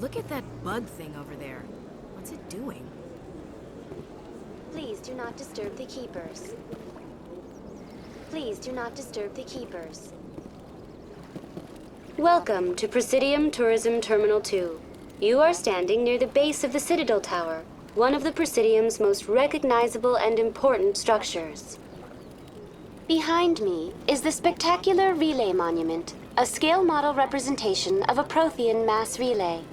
Look at that bug thing over there. What's it doing? Please do not disturb the keepers. Please do not disturb the keepers. Welcome to Presidium Tourism Terminal 2. You are standing near the base of the Citadel Tower, one of the Presidium's most recognizable and important structures. Behind me is the spectacular Relay Monument, a scale model representation of a Prothean mass relay.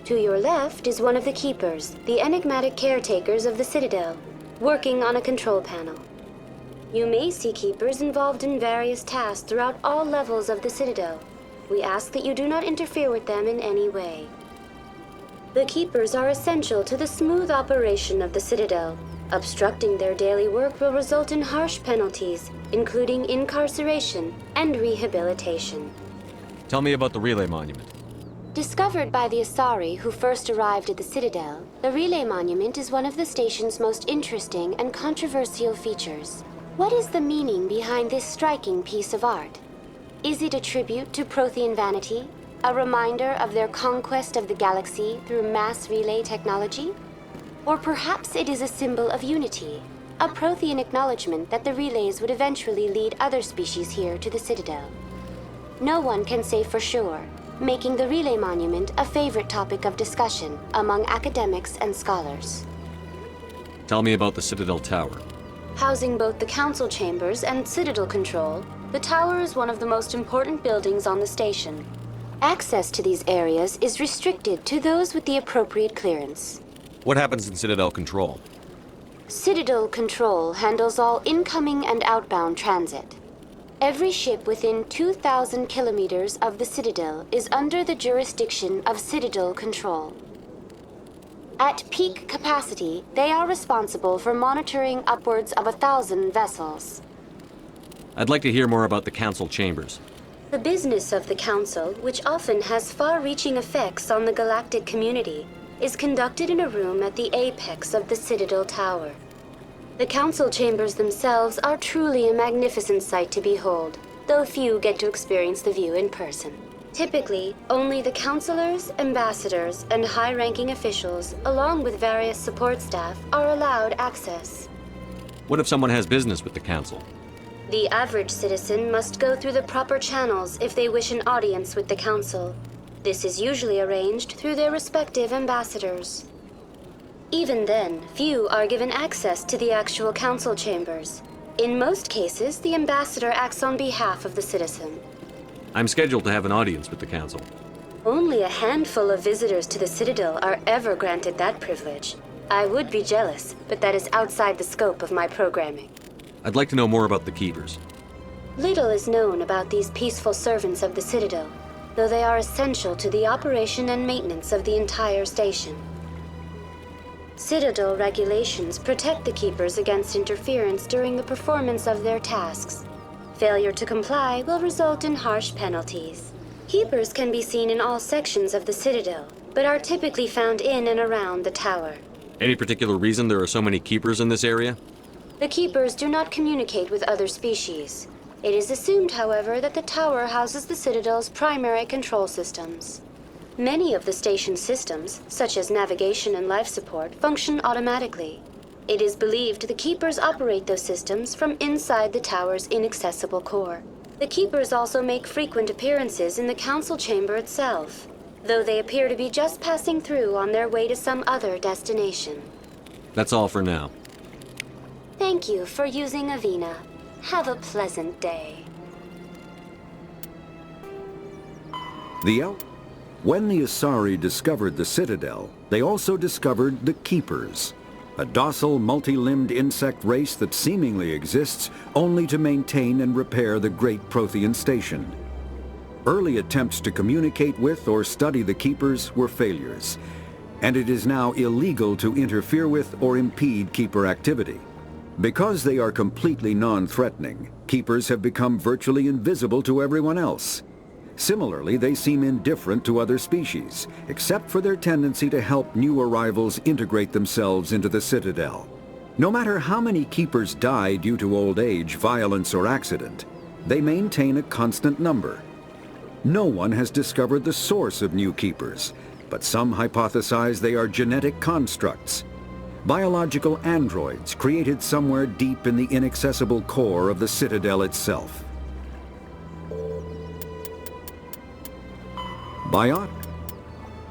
To your left is one of the keepers, the enigmatic caretakers of the Citadel, working on a control panel. You may see keepers involved in various tasks throughout all levels of the Citadel. We ask that you do not interfere with them in any way. The keepers are essential to the smooth operation of the Citadel. Obstructing their daily work will result in harsh penalties, including incarceration and rehabilitation. Tell me about the Relay Monument. Discovered by the Asari who first arrived at the Citadel, the Relay Monument is one of the station's most interesting and controversial features. What is the meaning behind this striking piece of art? Is it a tribute to Prothean vanity? A reminder of their conquest of the galaxy through mass relay technology? Or perhaps it is a symbol of unity, a Prothean acknowledgement that the relays would eventually lead other species here to the Citadel. No one can say for sure, making the Relay Monument a favorite topic of discussion among academics and scholars. Tell me about the Citadel Tower. Housing both the council chambers and Citadel control, the tower is one of the most important buildings on the station. Access to these areas is restricted to those with the appropriate clearance. What happens in Citadel Control? Citadel Control handles all incoming and outbound transit. Every ship within 2,000 kilometers of the Citadel is under the jurisdiction of Citadel Control. At peak capacity, they are responsible for monitoring upwards of 1,000 vessels. I'd like to hear more about the Council Chambers. The business of the Council, which often has far-reaching effects on the galactic community, is conducted in a room at the apex of the Citadel Tower. The Council Chambers themselves are truly a magnificent sight to behold, though few get to experience the view in person. Typically, only the councilors, ambassadors, and high-ranking officials, along with various support staff, are allowed access. What if someone has business with the Council? The average citizen must go through the proper channels if they wish an audience with the Council. This is usually arranged through their respective ambassadors. Even then, few are given access to the actual council chambers. In most cases, the ambassador acts on behalf of the citizen. I'm scheduled to have an audience with the Council. Only a handful of visitors to the Citadel are ever granted that privilege. I would be jealous, but that is outside the scope of my programming. I'd like to know more about the Keepers. Little is known about these peaceful servants of the Citadel, though they are essential to the operation and maintenance of the entire station. Citadel regulations protect the Keepers against interference during the performance of their tasks. Failure to comply will result in harsh penalties. Keepers can be seen in all sections of the Citadel, but are typically found in and around the tower. Any particular reason there are so many Keepers in this area? The Keepers do not communicate with other species. It is assumed, however, that the tower houses the Citadel's primary control systems. Many of the station's systems, such as navigation and life support, function automatically. It is believed the Keepers operate those systems from inside the tower's inaccessible core. The Keepers also make frequent appearances in the council chamber itself, though they appear to be just passing through on their way to some other destination. That's all for now. Thank you for using Avina. Have a pleasant day. When the Asari discovered the Citadel, they also discovered the Keepers, a docile, multi-limbed insect race that seemingly exists only to maintain and repair the great Prothean station. Early attempts to communicate with or study the Keepers were failures, and it is now illegal to interfere with or impede Keeper activity. Because they are completely non-threatening, Keepers have become virtually invisible to everyone else. Similarly, they seem indifferent to other species, except for their tendency to help new arrivals integrate themselves into the Citadel. No matter how many Keepers die due to old age, violence, or accident, they maintain a constant number. No one has discovered the source of new Keepers, but some hypothesize they are genetic constructs, biological androids created somewhere deep in the inaccessible core of the Citadel itself. Biot?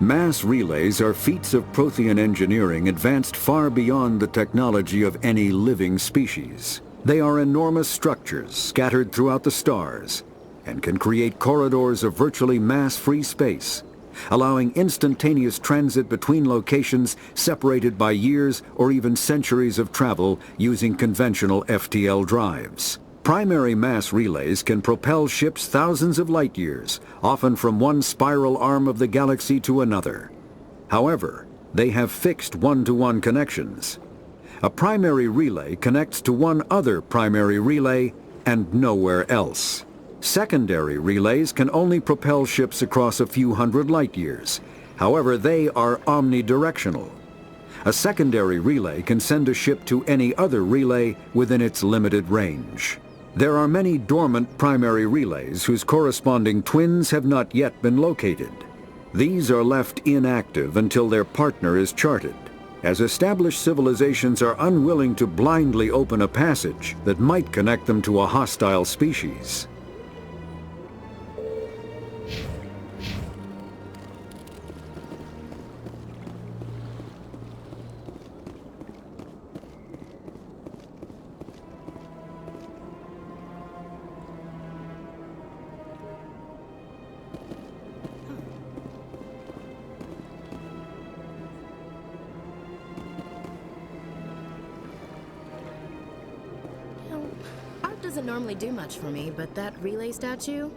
Mass relays are feats of Prothean engineering advanced far beyond the technology of any living species. They are enormous structures scattered throughout the stars and can create corridors of virtually mass-free space, allowing instantaneous transit between locations separated by years or even centuries of travel using conventional FTL drives. Primary mass relays can propel ships thousands of light years, often from one spiral arm of the galaxy to another. However, they have fixed one-to-one connections. A primary relay connects to one other primary relay and nowhere else. Secondary relays can only propel ships across a few hundred light years. However, they are omnidirectional. A secondary relay can send a ship to any other relay within its limited range. There are many dormant primary relays whose corresponding twins have not yet been located. These are left inactive until their partner is charted, as established civilizations are unwilling to blindly open a passage that might connect them to a hostile species. Art doesn't normally do much for me, but that relay statue,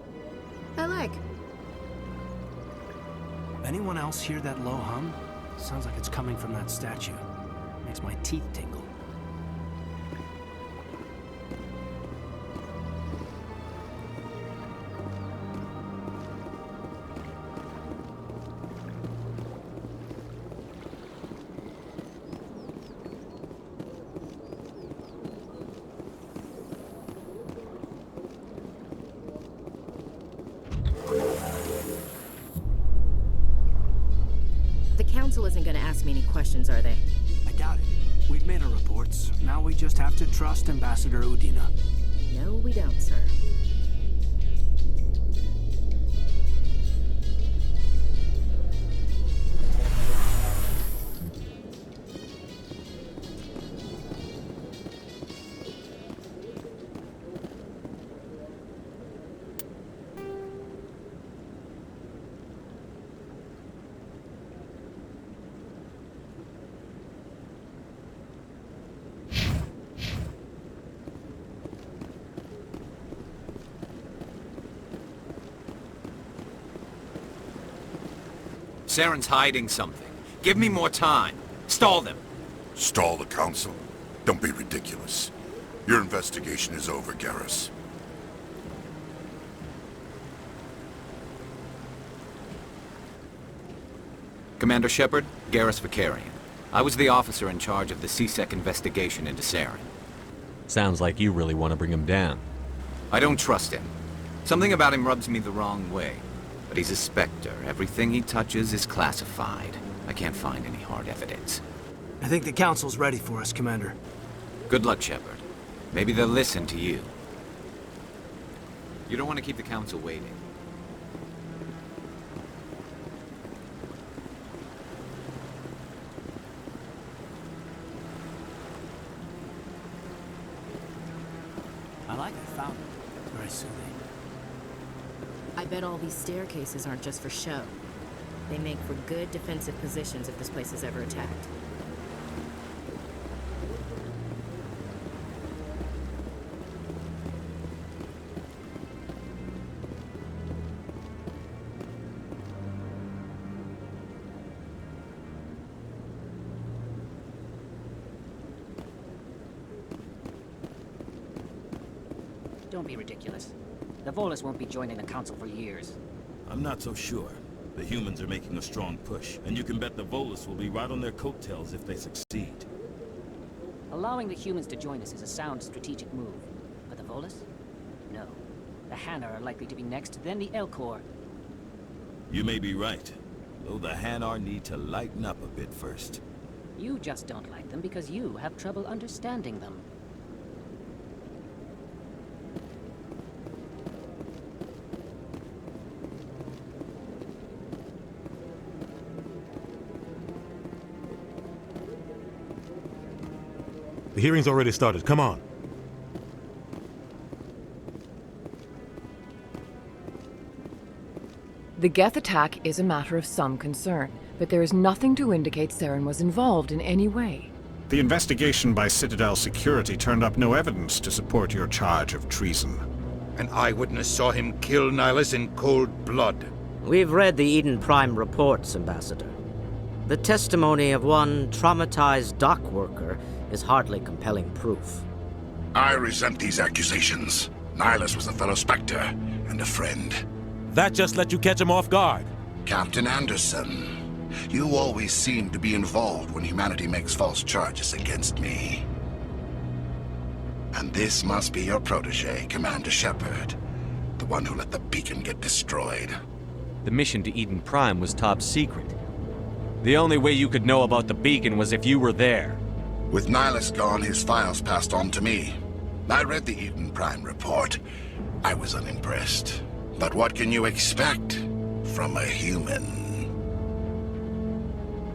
I like. Anyone else hear that low hum? Sounds like it's coming from that statue. Makes my teeth tingle. The Council isn't gonna ask me any questions, are they? I doubt it. We've made our reports. Now we just have to trust Ambassador Udina. No, we don't, sir. Saren's hiding something. Give me more time. Stall them. Stall the Council? Don't be ridiculous. Your investigation is over, Garrus. Commander Shepard, Garrus Vicarian. I was the officer in charge of the CSEC investigation into Saren. Sounds like you really want to bring him down. I don't trust him. Something about him rubs me the wrong way. But he's a Spectre. Everything he touches is classified. I can't find any hard evidence. I think the Council's ready for us, Commander. Good luck, Shepard. Maybe they'll listen to you. You don't want to keep the Council waiting. I like I found it. Very soothing. I bet all these staircases aren't just for show. They make for good defensive positions if this place is ever attacked. Don't be ridiculous. The Volus won't be joining the Council for years. I'm not so sure. The humans are making a strong push, and you can bet the Volus will be right on their coattails if they succeed. Allowing the humans to join us is a sound strategic move. But the Volus? No. The Hanna are likely to be next, then the Elcor. You may be right, Though the Hanar need to lighten up a bit first. You just don't like them because you have trouble understanding them. The hearing's already started. Come on. The Geth attack is a matter of some concern, but there is nothing to indicate Saren was involved in any way. The investigation by Citadel Security turned up no evidence to support your charge of treason. An eyewitness saw him kill Nihilus in cold blood. We've read the Eden Prime reports, Ambassador. The testimony of one traumatized dock worker is hardly compelling proof. I resent these accusations. Nihilus was a fellow Spectre and a friend. That just let you catch him off guard. Captain Anderson, you always seem to be involved when humanity makes false charges against me. And this must be your protege, Commander Shepard, the one who let the beacon get destroyed. The mission to Eden Prime was top secret. The only way you could know about the beacon was if you were there. With Nihilus gone, his files passed on to me. I read the Eden Prime report. I was unimpressed. But what can you expect from a human?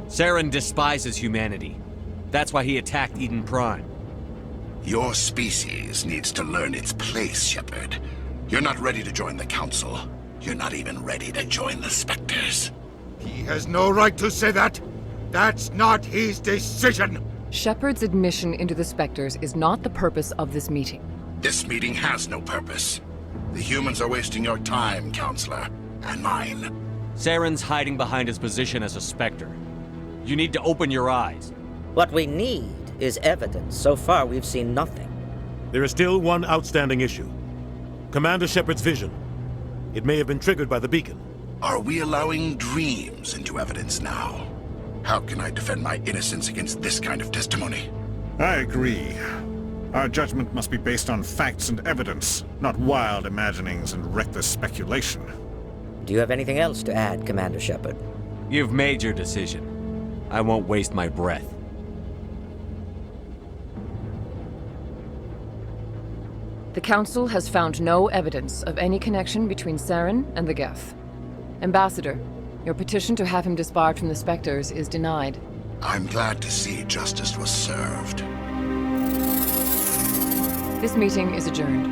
Saren despises humanity. That's why he attacked Eden Prime. Your species needs to learn its place, Shepard. You're not ready to join the Council. You're not even ready to join the Spectres. He has no right to say that. That's not his decision. Shepard's admission into the Spectres is not the purpose of this meeting. This meeting has no purpose. The humans are wasting your time, Counselor, and mine. Saren's hiding behind his position as a Spectre. You need to open your eyes. What we need is evidence. So far, we've seen nothing. There is still one outstanding issue. Commander Shepard's vision. It may have been triggered by the beacon. Are we allowing dreams into evidence now? How can I defend my innocence against this kind of testimony? I agree. Our judgment must be based on facts and evidence, not wild imaginings and reckless speculation. Do you have anything else to add, Commander Shepard? You've made your decision. I won't waste my breath. The Council has found no evidence of any connection between Saren and the Geth. Ambassador, your petition to have him disbarred from the Spectres is denied. I'm glad to see justice was served. This meeting is adjourned.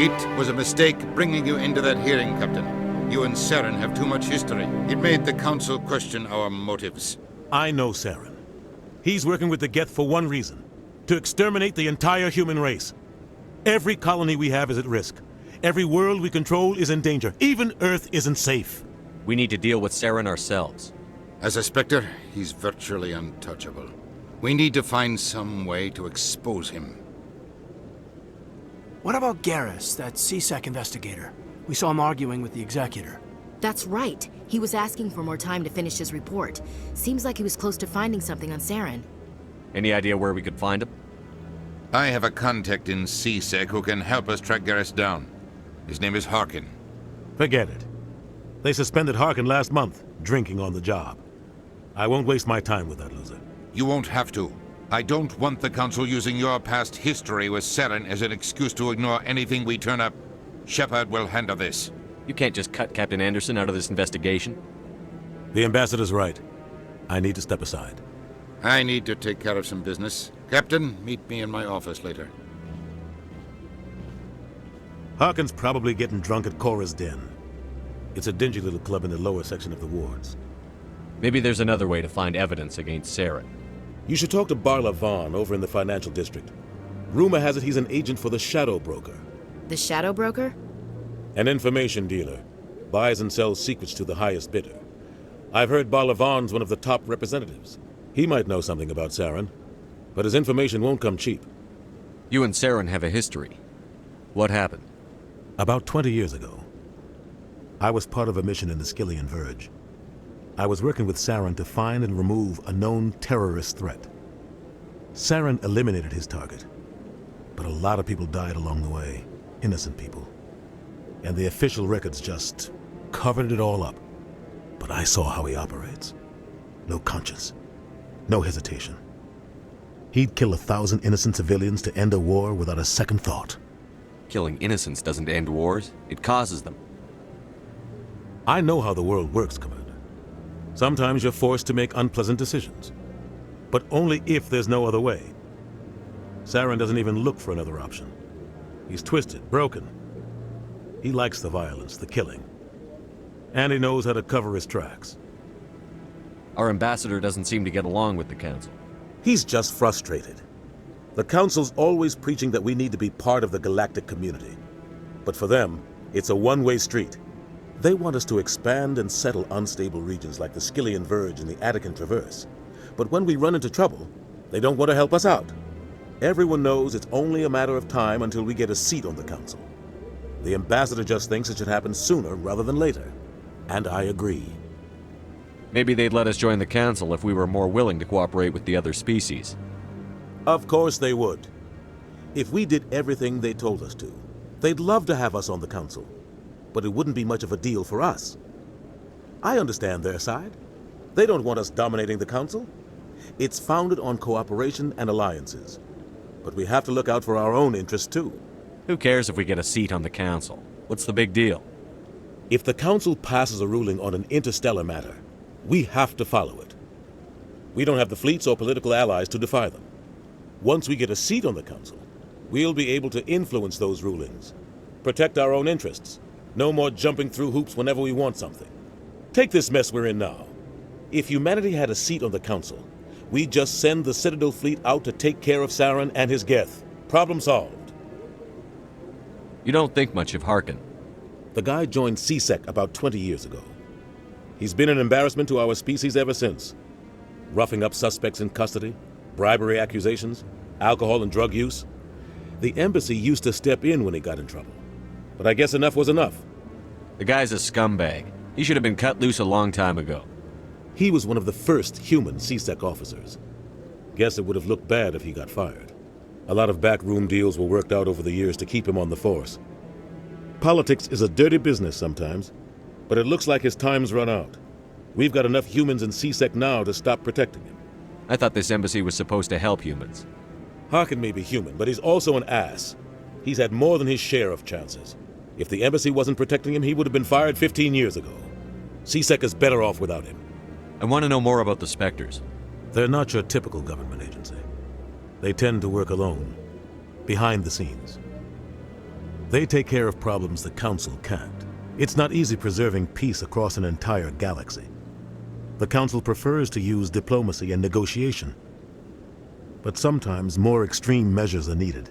It was a mistake bringing you into that hearing, Captain. You and Saren have too much history. It made the Council question our motives. I know Saren. He's working with the Geth for one reason. To exterminate the entire human race. Every colony we have is at risk. Every world we control is in danger. Even Earth isn't safe. We need to deal with Saren ourselves. As a Spectre, he's virtually untouchable. We need to find some way to expose him. What about Garrus, that CSEC investigator? We saw him arguing with the Executor. That's right. He was asking for more time to finish his report. Seems like he was close to finding something on Saren. Any idea where we could find him? I have a contact in CSEC who can help us track Garrus down. His name is Harkin. Forget it. They suspended Harkin last month, drinking on the job. I won't waste my time with that loser. You won't have to. I don't want the Council using your past history with Saren as an excuse to ignore anything we turn up. Shepard will handle this. You can't just cut Captain Anderson out of this investigation. The Ambassador's right. I need to step aside. I need to take care of some business. Captain, meet me in my office later. Harkin's probably getting drunk at Cora's Den. It's a dingy little club in the lower section of the wards. Maybe there's another way to find evidence against Saren. You should talk to Barla Vaughn over in the financial district. Rumor has it he's an agent for the Shadow Broker. The Shadow Broker? An information dealer. Buys and sells secrets to the highest bidder. I've heard Barla Vaughn's one of the top representatives. He might know something about Saren, but his information won't come cheap. You and Saren have a history. What happened? About 20 years ago, I was part of a mission in the Skillian Verge. I was working with Saren to find and remove a known terrorist threat. Saren eliminated his target, but a lot of people died along the way, innocent people. And the official records just covered it all up. But I saw how he operates. No conscience, no hesitation. He'd kill 1,000 innocent civilians to end a war without a second thought. Killing innocents doesn't end wars, it causes them. I know how the world works, Commander. Sometimes you're forced to make unpleasant decisions, but only if there's no other way. Saren doesn't even look for another option. He's twisted, broken. He likes the violence, the killing. And he knows how to cover his tracks. Our ambassador doesn't seem to get along with the Council. He's just frustrated. The Council's always preaching that we need to be part of the galactic community. But for them, it's a one-way street. They want us to expand and settle unstable regions like the Skyllian Verge and the Attican Traverse. But when we run into trouble, they don't want to help us out. Everyone knows it's only a matter of time until we get a seat on the Council. The ambassador just thinks it should happen sooner rather than later. And I agree. Maybe they'd let us join the Council if we were more willing to cooperate with the other species. Of course they would. If we did everything they told us to, they'd love to have us on the Council. But it wouldn't be much of a deal for us. I understand their side. They don't want us dominating the Council. It's founded on cooperation and alliances. But we have to look out for our own interests too. Who cares if we get a seat on the Council? What's the big deal? If the Council passes a ruling on an interstellar matter, we have to follow it. We don't have the fleets or political allies to defy them. Once we get a seat on the Council, we'll be able to influence those rulings, protect our own interests. No more jumping through hoops whenever we want something. Take this mess we're in now. If humanity had a seat on the Council, we'd just send the Citadel fleet out to take care of Saren and his Geth. Problem solved. You don't think much of Harkin. The guy joined CSEC about 20 years ago. He's been an embarrassment to our species ever since. Roughing up suspects in custody, bribery accusations, alcohol and drug use. The embassy used to step in when he got in trouble. But I guess enough was enough. The guy's a scumbag. He should have been cut loose a long time ago. He was one of the first human CSEC officers. Guess it would have looked bad if he got fired. A lot of backroom deals were worked out over the years to keep him on the force. Politics is a dirty business sometimes, but it looks like his time's run out. We've got enough humans in CSEC now to stop protecting him. I thought this embassy was supposed to help humans. Harkin may be human, but he's also an ass. He's had more than his share of chances. If the embassy wasn't protecting him, he would have been fired 15 years ago. CSEC is better off without him. I want to know more about the Spectres. They're not your typical government agency. They tend to work alone, behind the scenes. They take care of problems the Council can't. It's not easy preserving peace across an entire galaxy. The Council prefers to use diplomacy and negotiation. But sometimes more extreme measures are needed.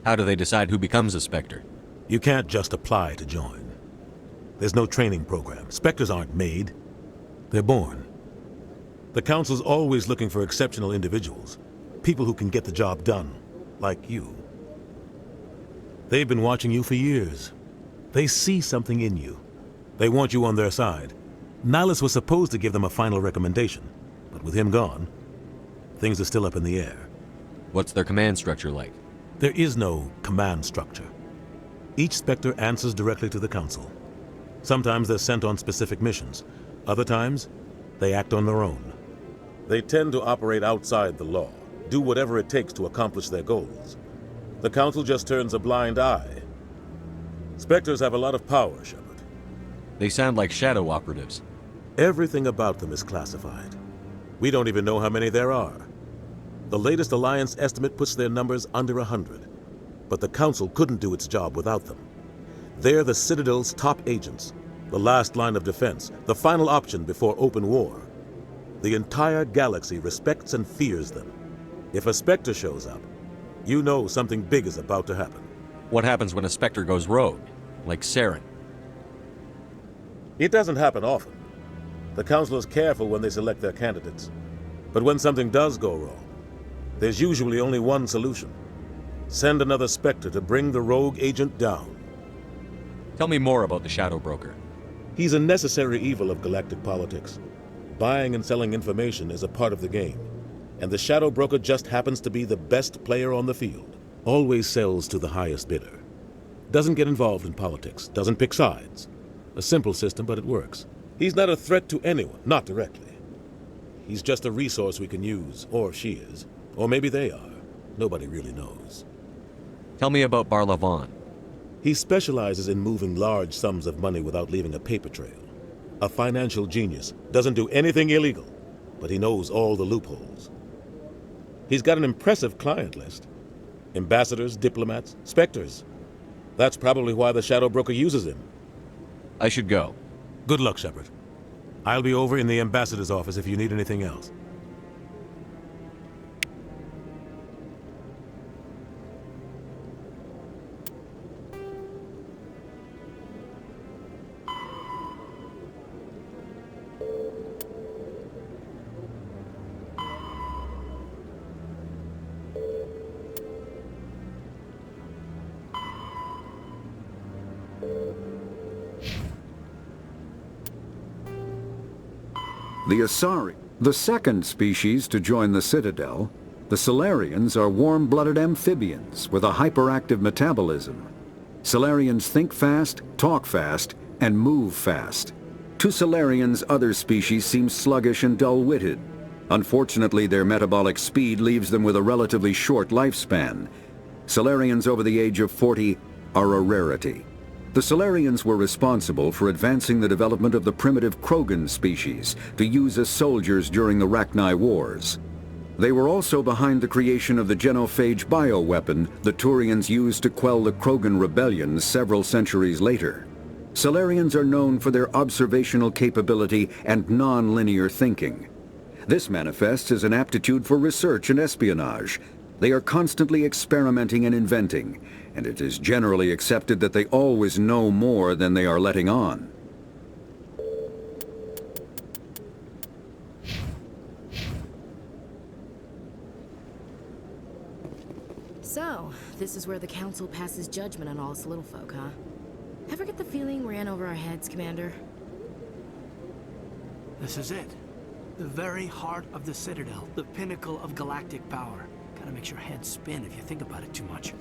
How do they decide who becomes a Spectre? You can't just apply to join. There's no training program. Spectres aren't made. They're born. The Council's always looking for exceptional individuals. People who can get the job done, like you. They've been watching you for years. They see something in you. They want you on their side. Nihilus was supposed to give them a final recommendation, but with him gone, things are still up in the air. What's their command structure like? There is no command structure. Each Spectre answers directly to the Council. Sometimes they're sent on specific missions. Other times, they act on their own. They tend to operate outside the law, do whatever it takes to accomplish their goals. The Council just turns a blind eye. Spectres have a lot of power, Shepard. They sound like shadow operatives. Everything about them is classified. We don't even know how many there are. The latest Alliance estimate puts their numbers under 100. But the Council couldn't do its job without them. They're the Citadel's top agents, the last line of defense, the final option before open war. The entire galaxy respects and fears them. If a Spectre shows up, you know something big is about to happen. What happens when a Spectre goes rogue, like Saren? It doesn't happen often. The Council is careful when they select their candidates. But when something does go wrong, there's usually only one solution. Send another Spectre to bring the rogue agent down. Tell me more about the Shadow Broker. He's a necessary evil of galactic politics. Buying and selling information is a part of the game, and the shadow broker just happens to be the best player on the field. Always sells to the highest bidder. Doesn't get involved in politics, doesn't pick sides. A simple system, but it works. He's not a threat to anyone, not directly. He's just a resource we can use, or she is. Or maybe they are. Nobody really knows. Tell me about Barlavon. He specializes in moving large sums of money without leaving a paper trail. A financial genius. Doesn't do anything illegal, but he knows all the loopholes. He's got an impressive client list. Ambassadors, diplomats, specters. That's probably why the shadow broker uses him. I should go. Good luck, Shepard. I'll be over in the ambassador's office if you need anything else. The Asari, the second species to join the Citadel, the Solarians are warm-blooded amphibians with a hyperactive metabolism. Solarians think fast, talk fast, and move fast. To Solarians, other species seem sluggish and dull-witted. Unfortunately, their metabolic speed leaves them with a relatively short lifespan. Solarians over the age of 40 are a rarity. The Solarians were responsible for advancing the development of the primitive Krogan species to use as soldiers during the Rachni Wars. They were also behind the creation of the genophage bioweapon the Turians used to quell the Krogan rebellions several centuries later. Solarians are known for their observational capability and non-linear thinking. This manifests as an aptitude for research and espionage. They are constantly experimenting and inventing, and it is generally accepted that they always know more than they are letting on. So, this is where the Council passes judgment on all us little folk, huh? Ever get the feeling we're in over our heads, Commander? This is it. The very heart of the Citadel, the pinnacle of galactic power. Kinda makes your head spin if you think about it too much.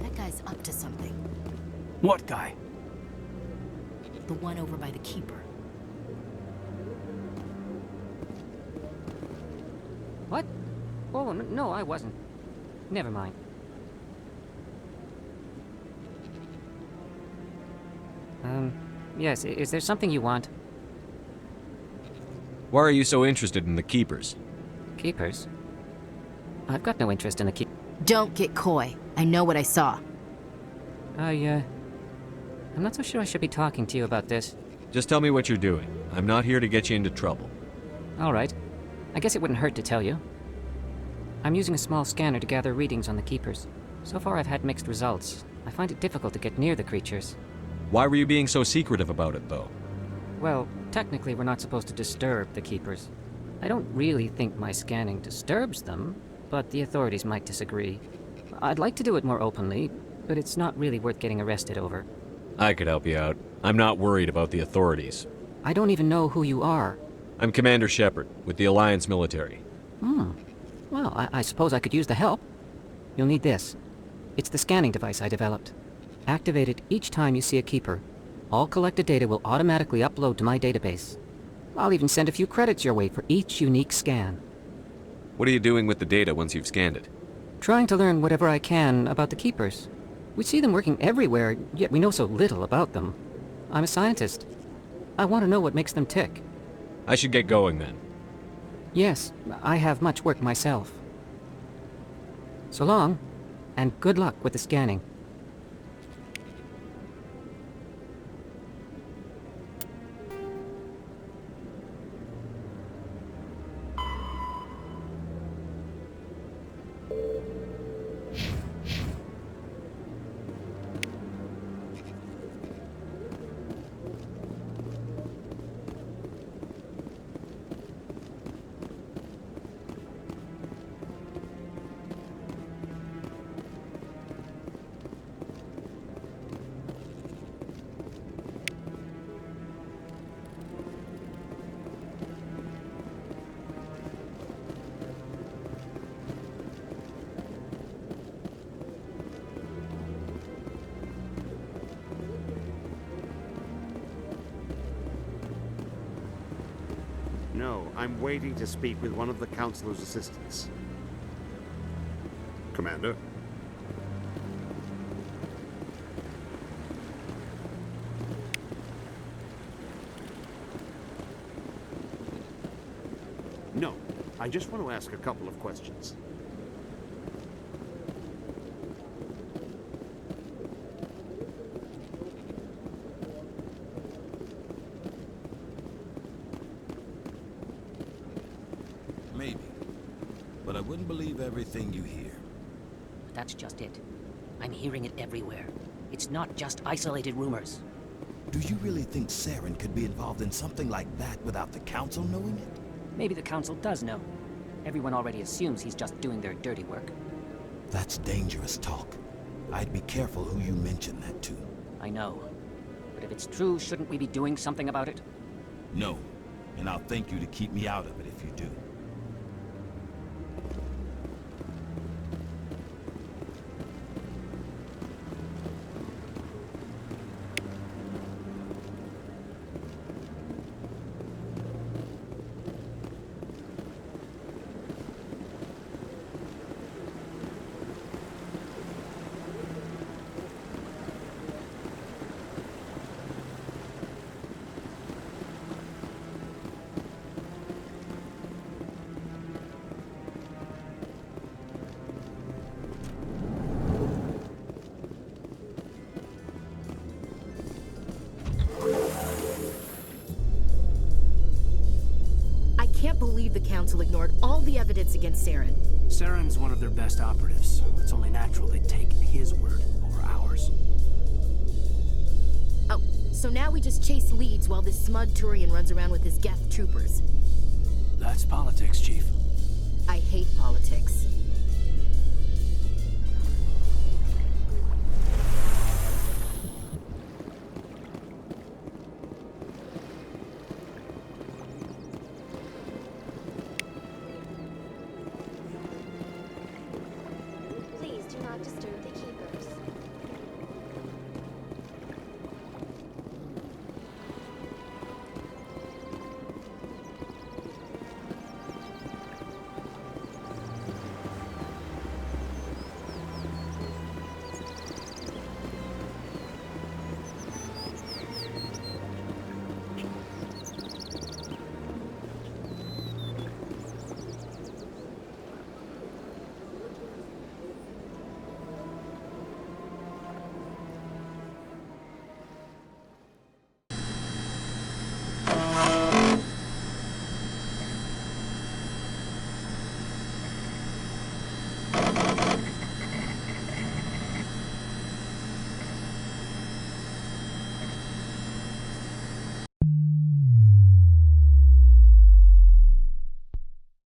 That guy's up to something. What guy? The one over by the Keeper. What? Oh, no, I wasn't. Never mind. Yes, is there something you want? Why are you so interested in the Keepers? Keepers? I've got no interest in the Don't get coy. I know what I saw. I'm not so sure I should be talking to you about this. Just tell me what you're doing. I'm not here to get you into trouble. All right. I guess it wouldn't hurt to tell you. I'm using a small scanner to gather readings on the Keepers. So far I've had mixed results. I find it difficult to get near the creatures. Why were you being so secretive about it, though? Well, technically we're not supposed to disturb the Keepers. I don't really think my scanning disturbs them, but the authorities might disagree. I'd like to do it more openly, but it's not really worth getting arrested over. I could help you out. I'm not worried about the authorities. I don't even know who you are. I'm Commander Shepard, with the Alliance military. Well, I suppose I could use the help. You'll need this. It's the scanning device I developed. Activate it each time you see a Keeper. All collected data will automatically upload to my database. I'll even send a few credits your way for each unique scan. What are you doing with the data once you've scanned it? Trying to learn whatever I can about the Keepers. We see them working everywhere, yet we know so little about them. I'm a scientist. I want to know what makes them tick. I should get going then. Yes, I have much work myself. So long, and good luck with the scanning. No, I'm waiting to speak with one of the Councilor's assistants. Commander? No, I just want to ask a couple of questions. Maybe. But I wouldn't believe everything you hear. That's just it. I'm hearing it everywhere. It's not just isolated rumors. Do you really think Saren could be involved in something like that without the Council knowing it? Maybe the Council does know. Everyone already assumes he's just doing their dirty work. That's dangerous talk. I'd be careful who you mention that to. I know. But if it's true, shouldn't we be doing something about it? No. And I'll thank you to keep me out of it if you do. I can't believe the Council ignored all the evidence against Saren. Saren's one of their best operatives. It's only natural they'd take his word over ours. Oh, so now we just chase leads while this smug Turian runs around with his Geth troopers. That's politics, Chief. I hate politics.